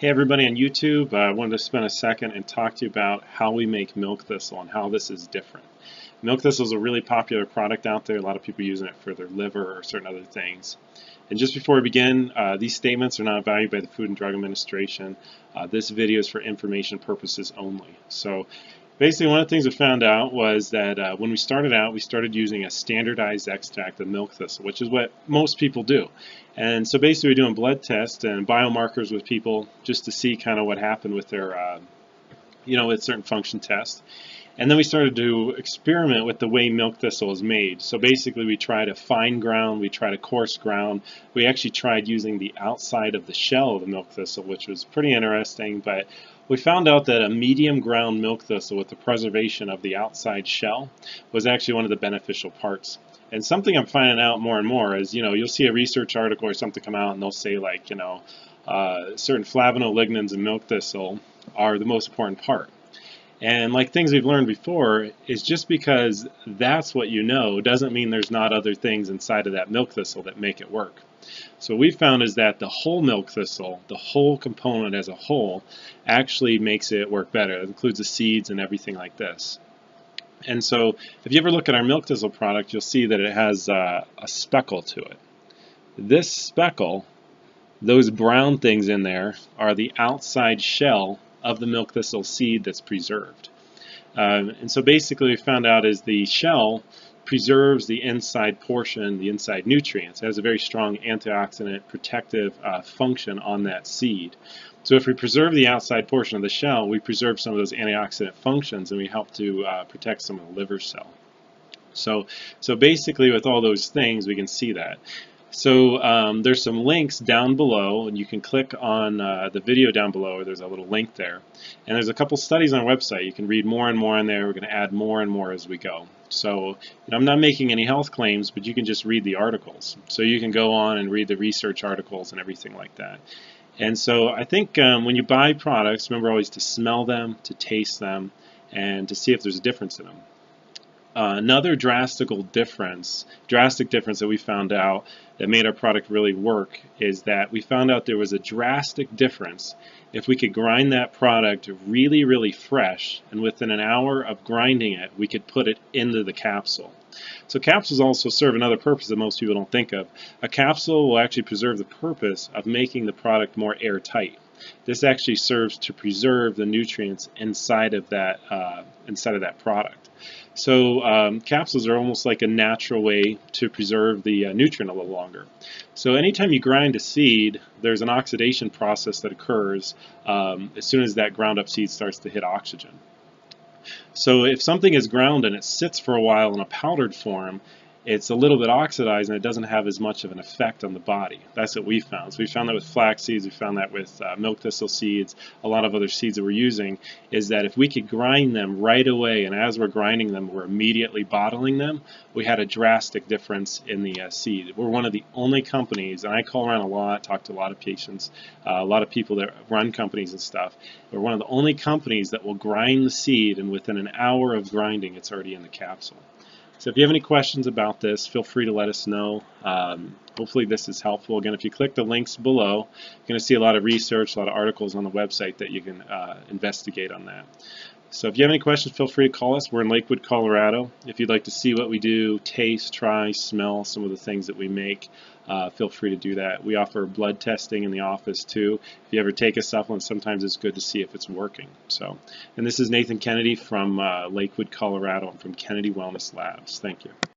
Hey everybody on YouTube, I wanted to spend a second and talk to you about how we make milk thistle and how this is different. Milk thistle is a really popular product out there. A lot of people using it for their liver or certain other things. And just before we begin, these statements are not valued by the Food and Drug Administration. This video is for information purposes only. So basically one of the things we found out was that when we started out, we started using a standardized extract of milk thistle, which is what most people do. And so basically we're doing blood tests and biomarkers with people just to see kind of what happened with their, with certain function tests. And then we started to experiment with the way milk thistle is made. So basically we tried a fine ground, we tried a coarse ground. We actually tried using the outside of the shell of the milk thistle, which was pretty interesting. But we found out that a medium ground milk thistle with the preservation of the outside shell was actually one of the beneficial parts. And something I'm finding out more and more is, you'll see a research article or something come out and they'll say like, certain flavonolignans in milk thistle are the most important part. And like things we've learned before, is just because that's what you know doesn't mean there's not other things inside of that milk thistle that make it work. So what we found is that the whole milk thistle, the whole component as a whole, actually makes it work better. It includes the seeds and everything like this. And so if you ever look at our milk thistle product, you'll see that it has a speckle to it. This speckle, those brown things in there, are the outside shell of the milk thistle seed that's preserved. And so basically what we found out is the shell preserves the inside portion, the inside nutrients. It has a very strong antioxidant protective function on that seed. So if we preserve the outside portion of the shell, we preserve some of those antioxidant functions and we help to protect some of the liver cell. So basically with all those things we can see that. So there's some links down below, and you can click on the video down below. There's a little link there. And there's a couple studies on our website. You can read more and more on there. We're going to add more and more as we go. So I'm not making any health claims, but you can just read the articles. So you can go on and read the research articles and everything like that. And so I think when you buy products, remember always to smell them, to taste them, and to see if there's a difference in them. Another drastic difference that we found out that made our product really work is that we found out there was a drastic difference if we could grind that product really, really fresh, and within an hour of grinding it, we could put it into the capsule. So capsules also serve another purpose that most people don't think of. A capsule will actually preserve the purpose of making the product more airtight. This actually serves to preserve the nutrients inside of that product. So capsules are almost like a natural way to preserve the nutrient a little longer. So anytime you grind a seed, there's an oxidation process that occurs as soon as that ground up seed starts to hit oxygen. So if something is ground and it sits for a while in a powdered form, it's a little bit oxidized and it doesn't have as much of an effect on the body. That's what we found. So we found that with flax seeds, we found that with milk thistle seeds, a lot of other seeds that we're using, is that if we could grind them right away, and as we're grinding them, we're immediately bottling them, we had a drastic difference in the seed. We're one of the only companies, and I call around a lot, talk to a lot of patients, a lot of people that run companies and stuff. We're one of the only companies that will grind the seed, and within an hour of grinding, it's already in the capsule. So if you have any questions about this, feel free to let us know. Hopefully this is helpful. Again, if you click the links below, you're going to see a lot of research, a lot of articles on the website that you can investigate on that. So if you have any questions, feel free to call us. We're in Lakewood, Colorado. If you'd like to see what we do, taste, try, smell some of the things that we make, feel free to do that. We offer blood testing in the office too. If you ever take a supplement, sometimes it's good to see if it's working. And this is Nathan Kennedy from Lakewood, Colorado. I'm from Kennedy Wellness Labs. Thank you.